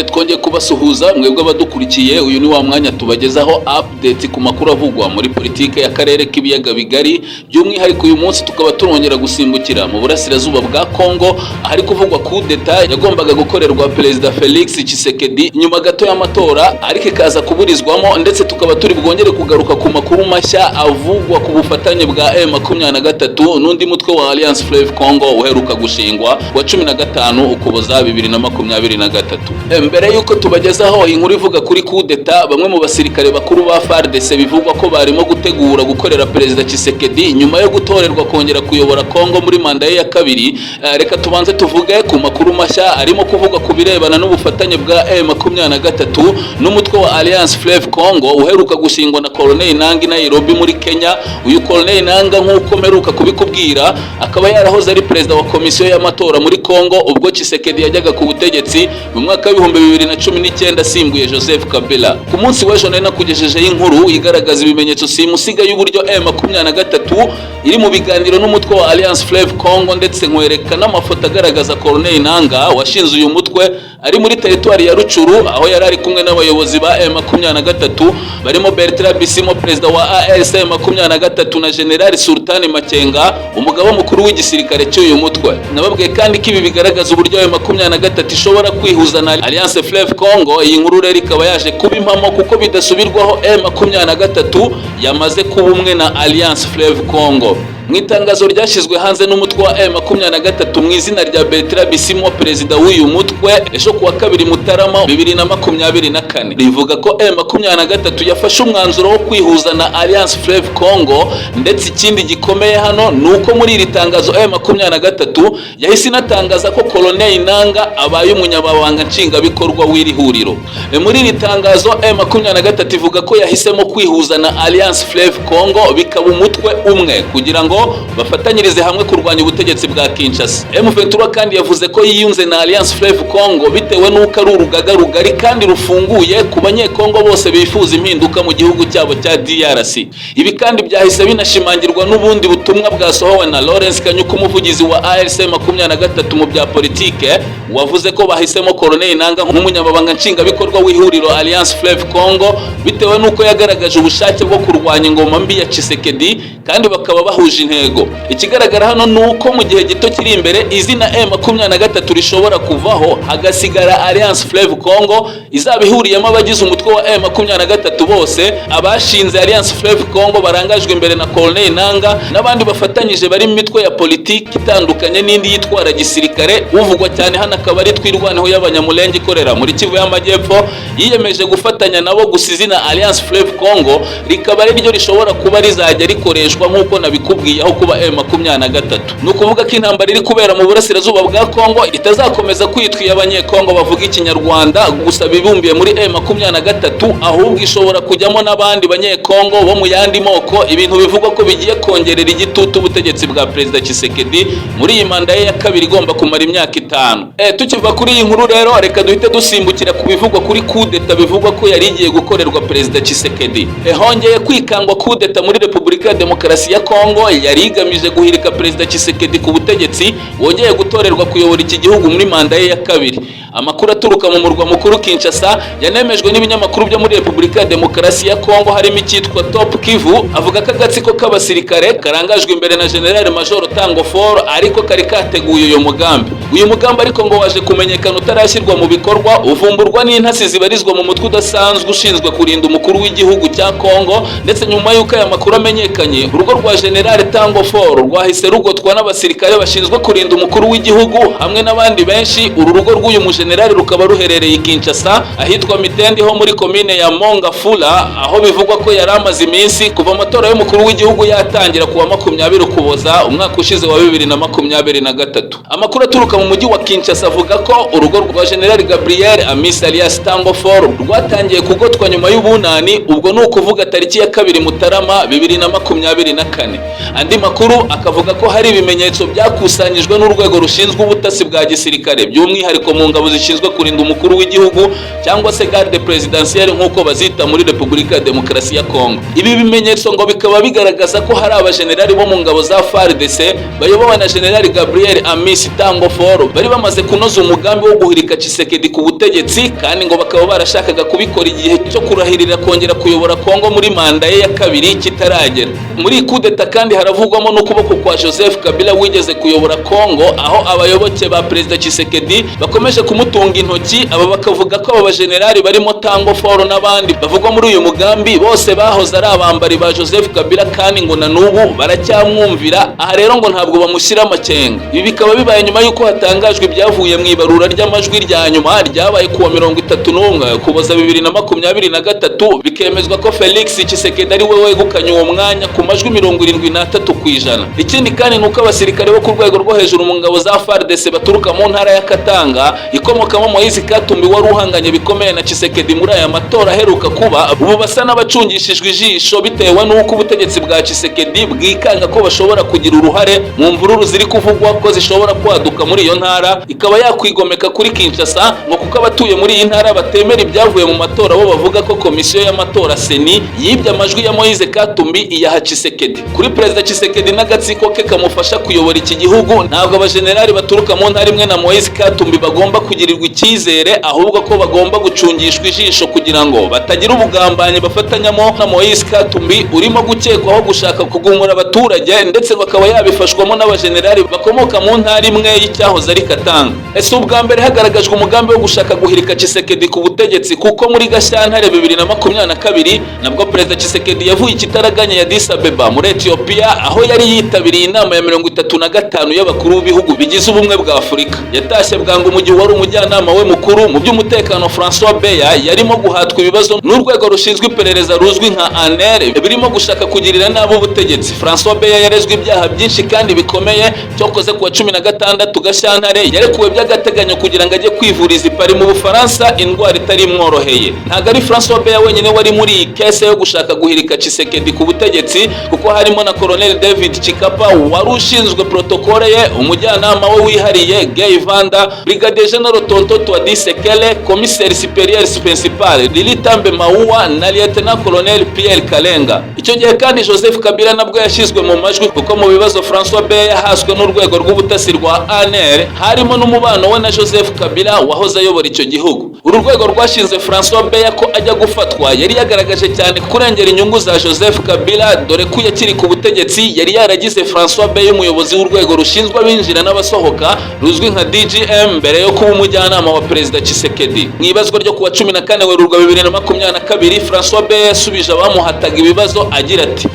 Twongeye kubasuhuza mwebwe abadukurikiye. Uyu ni wa mwanya tubagezaho update ku makuru avugwa muri politike y'akarere k'ibiyaga bigari, by'umwihariko uyu munsi tukaba turongera gusimbukira mu burasirazuba bwa Kongo, ahari kuvugwa coup d'etat yagombaga gukorerwa Perezida Felix Tshisekedi nyuma gato y'amatora, ariko ikaza kuburizwamo, ndetse tukaba turi bwongere kugaruka ku makuru mashya avugwa ku bufatanye bwa M23 n'undi mutwe wa Alliance Fleuve Congo uheruka gushingwa wa 15 Ukuboza 2023. Mbere yuko tubagezaho inkuru ivuga kuri coup d'etat, bamwe mu basirikare bakuru ba FARDC bivugwa ko barimo gutegura gukorera Perezida Tshisekedi nyuma yo gutorerwa kongera kuyobora Kongo muri manda ye ya kabiri. Reka tubanze tuvuge ku makuru mashya arimo kuvugwa ku birebana n'ubufatanye bwa M23 n'umutwe wa Alliance Fleuve Congo uheruka gushingwa na Colonel Nangi Nairobi muri Kenya. Uyu Colonel Nanga nk'uko meruka kubikubwira, akaba yarahoze ari perezida wa komisiyo y'amatora muri Kongo ubwo Tshisekedi yajyaga ku butegetsi mu mwaka wa 2019 asimbuye Joseph Kabila. Ku munsi w'ejo nari nakugejejeho inkuru igaragaza ibimenyetso simusiga y'uburyo M23 iri mu biganiro n'umutwe wa Alliance Fleuve Congo, ndetse nkwereka n'amafoto agaragaza Colonel Nanga washinze uyu mutwe ari muri teritwari ya Rucuru, aho yari ari kumwe n'abayobozi ba M23 barimo Bertrand Bisimwa perezida wa AS M23 na General Sultan Makenga umugaba mukuru w'igisirikare cy'uyu mutwe. Nababwiye kandi ko ibi bigaragaza uburyo M23 ishobora kwihuza na Alliance Fleuve Congo. Iyi nkuru rero ikaba yaje kuba impamo kuko bidasubirwaho M23 yamaze kuba umwe na Alliance Fleuve Congo. Mu itangazo ryashyizwe hanze n'umutwe wa M23 mu izina rya Bertrand Bisimwa perezida w'uyu mutwe ejo kuwa 2 Mutarama 2024, rivuga ko M23 yafashe umwanzuro wo kwihuza na Alliance Fleuve Congo, ndetse ikindi gikomeye hano nuko muri iri tangazo M23 yahise inatangaza ko Colonel Nanga abaye umunyababanga nshingabikorwa w'iri huriro. Muri iri tangazo M23 ivuga ko yahisemo kwihuza na Alliance Fleuve Congo bikaba umutwe umwe kugira ngo bafatanyirize hamwe kurwanya ubutegetsi bwa Kinshasa. M23 kandi yavuze ko yiyunze na Alliance Fleuve Congo bitewe n'uko ari urugaga rugari kandi rufunguye ku banyekongo bose bifuza impinduka mu gihugu cyabo cya DRC. Ibi kandi byahise binashimangirwa n'ubundi butumwa bwasohowe na Lawrence Kanyuka umuvugizi wa ARC 23 mu bya politike, wavuze ko bahisemo Colonel Nanga nk'umunyamabanga nshingabikorwa w'ihuriro Alliance Fleuve Congo bitewe n'uko yagaragaje ubushake bwo kurwanya ingoma mbi ya Tshisekedi kandi bakaba bahuje intego. Ikigaragara hano nuko mu gihe gito kiri imbere izina M23 rishobora kuvaho hagasigara Alliance Fleuve Congo izaba ihuriyemo abagize umutwe wa M23 bose. Abashinze Alliance Fleuve Congo barangajwe imbere na Colonel Nanga n'abandi bafatanyije bari mu mitwe ya politiki itandukanye n'indi yitwara gisirikare. Uvugwa cyane hano akaba ari Twirwaneho y'Abanyamulenge ikorera muri Kivu y'Amajyepfo, yiyemeje gufatanya nabo gusa izina Alliance Fleuve Congo rikaba ari ryo rishobora kuba rizajya rikoreshwa nk'uko nabikubwiye aho kuba M23. Nukuvuga ko intambara iri kubera mu burasirazuba bwa Kongo itazakomeza kwitwiye abanyekongo bavuga ikinyarwanda gusa bibumbiye muri M23, ahubwo ishobora kujyamo n'abandi banyekongo bo mu yandi moko. Ibintu bivugwa ko bigiye kongerera igitutu ubutegetsi bwa Perezida Tshisekedi muri iyi manda ye ya kabiri igomba kumara imyaka 5. Tukiva kuri iyi nkuru rero, reka duhite dusimbukira ku bivugwa kuri coup d'etat bivugwa ko yari igiye gukorerwa Perezida Tshisekedi. Hongeye kwikangwa coup d'etat muri Repubulika ya Demokarasi ya Kongo yari igamije guhirika Perezida Tshisekedi ku butegetsi wongeye gutorerwa kuyobora iki gihugu muri manda ye ya kabiri. Amakuru aturuka mu murwa mukuru Kinshasa yanemejwe n'ibinyamakuru byo muri Repubulika ya Demokarasi ya Kongo harimo icyitwa Top Kivu, avuga ko agatsiko k'abasirikare karangajwe imbere na General Major Tango For ariko kari kateguye uyu mugambi. Uyu mugambi ariko ngo waje kumenyekana utarashyirwa mu bikorwa, uvumburwa n'intasi zibarizwa mu mutwe udasanzwe ushinzwe kurinda umukuru w'igihugu cya Kongo, ndetse nyuma y'uko aya makuru amenyekanye urugo rwa General Tango For rwahise rugotwa n'abasirikare bashinzwe kurinda umukuru w'igihugu hamwe n'abandi benshi. Uru rugo rw'uyu generali rukaba ruherereye i Kinshasa ahitwa Mitendi ho muri komine ya Mongafula, aho bivugwa ko yari amaze iminsi kuva amatora y'umukuru w'igihugu yatangira kuwa 20 Ukuboza umwaka ushize wa 2023. Amakuru aturuka mu mujyi wa Kinshasa avuga ko urugo rwa General Gabriel Amisi alias Tango For rwatangiye kugotwa nyuma y'ubunani, ubwo ni ukuvuga tariki ya 2 Mutarama 2024. Andi makuru akavuga ko hari ibimenyetso byakusanyijwe n'urwego rushinzwe ubutasi bwa gisirikare, by'umwihariko mu ngabo zishinzwe kurinda umukuru w'igihugu cyangwa se garde presidentielle nk'uko bazita muri Repubulika ya Demokarasi ya Kongo. Ibi bimenyetso ngo bikaba bigaragaza ko hari abajenerali bo mu ngabo za FARDC bayobowe na General Gabriel Amisi Tango For bari bamaze kunoza umugambi wo guhirika Tshisekedi ku butegetsi, kandi ngo bakaba barashakaga kubikora igihe cyo kurahirira kongera kuyobora Kongo muri manda ye ya kabiri kitaragera. Muri kudeta kandi haravugwamo n'ukuboko kwa Joseph Kabila wigeze kuyobora Kongo, aho abayoboke ba Perezida Tshisekedi bakomeje kumutunga intoki. Aba bakavuga ko aba bajenerali barimo Tango For n'abandi bavugwa muri uyu mugambi bose bahoze ari abambari ba Joseph Kabila, kandi ngo na n'ubu baracyamwumvira. Aha rero ngo ntabwo bamushyira amakenga. Ibi bikaba bibaye nyuma y'uko hatangajwe ibyavuye mu ibarura ry'amajwi rya nyuma ryabaye kuwa 31 Ukuboza 2023, bikemezwa ko Felix Tshisekedi ari we wegukanye uwo mwanya ku majwi 73%. Ikindi kandi nuko abasirikare bo ku rwego rwo hejuru mu ngabo za FARDC baturuka mu ntara ya Katanga ikomokamo Moise Katumbi wari uhanganye bikomeye na Tshisekedi muri aya matora aheruka kuba, ubu basa n'abacungishijwe ijisho bitewe n'uko ubutegetsi bwa Tshisekedi bwikanga ko bashobora kugira uruhare mu mvururu ziri kuvugwa ko zishobora kwaduka muri iyo ntara, ikaba yakwigomeka kuri Kinshasa ngo kuko abatuye muri iyi ntara batemera ibyavuye mu matora, bo bavuga ko komisiyo y'amatora Seni yibye amajwi ya Moise Katumbi iyaha Tshisekedi. Kuri Perezida Tshisekedi n'agatsiko ke kamufasha kuyobora iki gihugu, ntabwo abajenerali baturuka mu ntara imwe na Moise Katumbi bagomba kugirirwa icyizere, ahubwo ko bagomba gucungishwa ijisho kugira ngo batagira ubugambanyi bafatanyamo na Moise Katumbi urimo gukekwaho gushaka kugumura abaturage, ndetse bakaba yabifashwamo n'abajenerali bakomoka mu ntara imwe y'icyahoze ari Katanga. Ese ubwa mbere hagaragajwe umugambi wo gushaka guhirika Tshisekedi ku butegetsi, kuko muri Gashyantare 2022 nabwo Perezida Tshisekedi yavuye ikitaraganya ya Addis Abeba muri Ethiopia, aho yari yitabiriye inama ya 35 y'abakuru b'ibihugu bigize ubumwe bwa Afurika. Yatashye bwangu mu gihe wari umujyanama we mukuru mu by'umutekano François Beya yarimo guhatwa ibibazo n'urwego rushinzwe iperereza ruzwi nka ANR birimo gushaka kugirira nabi ubutegetsi. François Beya yarezwe ibyaha byinshi kandi bikomeye, cyokoze kuwa 16 Gashyantare yarekuwe by'agateganyo kugira ngo ajye kwivuriza i Paris mu Bufaransa indwara itari imworoheye. Ntabwo ari François Beya wenyine wari muri iyi kese yo gushaka guhirika Tshisekedi ku butegetsi, kuko harimo na Colonel David Chikapa wari ushinzwe protokole ye, umujyanama we wihariye Gay Vanda, Brigadier General Tonto Twadi Sekele, Commissaire Superieur Principal Lili Tambe Maua na Lieutenant Colonel Pierre Kalenga. Icyo gihe kandi Joseph Kabila nabwo yashyizwe mu majwi, kuko mu bibazo François Beya yahaswe n'urwego rw'ubutasi rwa ANR harimo n'umubano we na Joseph Kabila wahoze ayobora icyo gihugu. Uru rwego rwashinze François Beya ko ajya gufatwa yari yagaragaje cyane kurengera inyungu za Joseph Kabila, dore ko yakiri ku butegetsi yari yaragize François Beya umuyobozi w'urwego rushinzwe abinjira n'abasohoka ruzwi nka DGM mbere yo kuba umujyanama wa Perezida Tshisekedi. Mu ibazwa ryo kuwa 14 Werurwe 2022 François Beya yasubije abamuhataga ibibazo agira ati: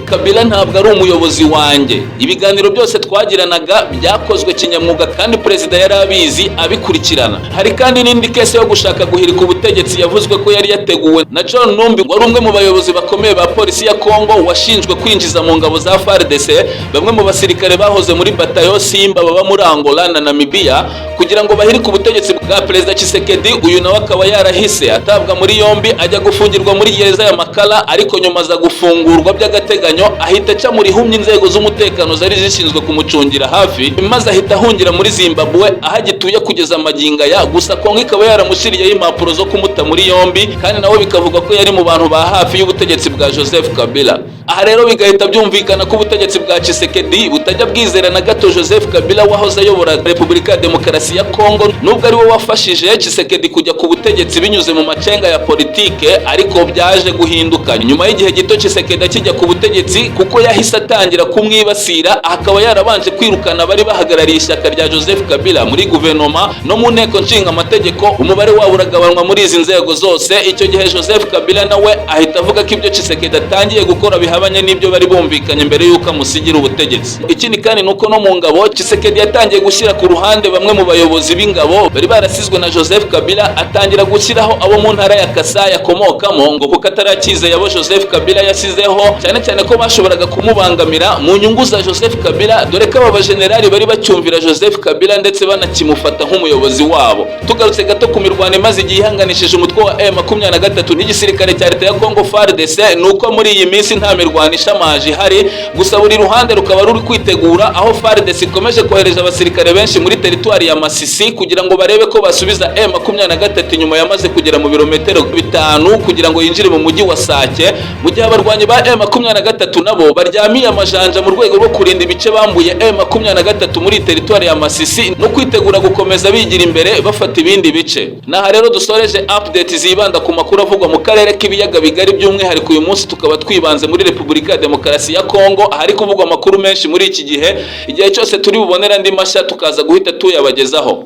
Kabila ntabwo ari umuyobozi wanjye, ibiganiro byose twagiranaga byakozwe kinyamwuga kandi Perezida yari abizi abikurikirana. Hari kandi n'indi kese yo gushaka guhirika ubutegetsi yavuzwe ko yari yateguwe na John Numbi wari umwe mu bayobozi bakomeye ba polisi ya Kongo washinjwe kwinjiza mu ngabo za FARDC bamwe mu basirikare bahoze muri batayo Simba baba muri Angola na Namibia kugira ngo bahirike ubutegetsi bwa Perezida Tshisekedi. Uyu nawe akaba yarahise atabwa muri yombi ajya gufungirwa muri gereza ya Makala, ariko nyuma aza gufungurwa by'agateganyo ahita aca muri humye inzego z'umutekano zari zishinzwe kumucungira hafi, maze ahita ahungira muri Zimbabwe aho agituye kugeza maginga ya. Gusa Kongo ikaba yaramushyiriyeho impapuro zo kumuta muri yombi, kandi nawe bikavuga ko yari mu bantu ba hafi y'ubutegetsi bwa Joseph Kabila. Aha rero bigahita byumvikana ko ubutegetsi bwa Tshisekedi butajya bwizera na gato Joseph Kabila wahoze ayobora Repubulika ya Demokarasi ya Kongo, nubwo ari we wafashije Tshisekedi kujya ku butegetsi binyuze mu macenga ya politike, ariko byaje guhinduka nyuma y'igihe gito Tshisekedi akijya ku butegetsi, kuko yahise atangira kumwibasira, akaba yarabanje kwirukana bari bahagarariye ishyaka rya Joseph Kabila muri guverinoma no mu nteko nshinga amategeko. Umubare wabo uragabanwa muri izi nzego zose. Icyo gihe Joseph Kabila nawe ahita avuga ko ibyo Tshisekedi atangiye gukora bihabanye n'ibyo bari bumvikanye mbere y'uko amusigira ubutegetsi. Ikindi kandi nuko no mu ngabo Tshisekedi yatangiye gushyira ku ruhande bamwe mu bayobozi b'ingabo ngo bari barasizwe na Joseph Kabila, atangira gushyiraho abo mu ntara ya Kasai akomokamo, ngo kuko atarakize abo Joseph Kabila yasizeho, cyane cyane ko bashoboraga kumubangamira mu nyungu za Joseph Kabila, dore ko aba bajenerali bari bacyumvira Joseph Kabila ndetse banakimufata nk'umuyobozi wabo. Tugarutse gato ku mirwano imaze igihe ihanganishije umutwe wa M23 n'igisirikare cya leta ya Congo FARDC, nuko muri iyi minsi nta mirwano ishamaje ihari, gusa buri ruhande rukaba ruri kwitegura, aho FARDC ikomeje kohereza abasirikare benshi muri teritwari ya Masisi kugira ngo barebe ko basubiza M23 nyuma yamaze kugera mu birometero 5 kugira ngo yinjire mu mujyi wa Sake, mu gihe abarwanyi ba M23 nabo baryamiye amajanja mu rwego rwo kurinda ibice bambuye M23 muri teritwari ya Masisi no kwitegura gukomeza bigira imbere bafata ibindi bice. Naha rero dusoreje update zibanda ku makuru avugwa mu karere k'ibiyaga bigari, by'umwihariko uyu munsi tukaba twibanze muri Repubulika ya Demokarasi ya Kongo, ahari kuvugwa amakuru menshi muri iki gihe. Igihe cyose turi bubonera andi mashya tukaza guhita tuyabagezaho.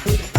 Thank you.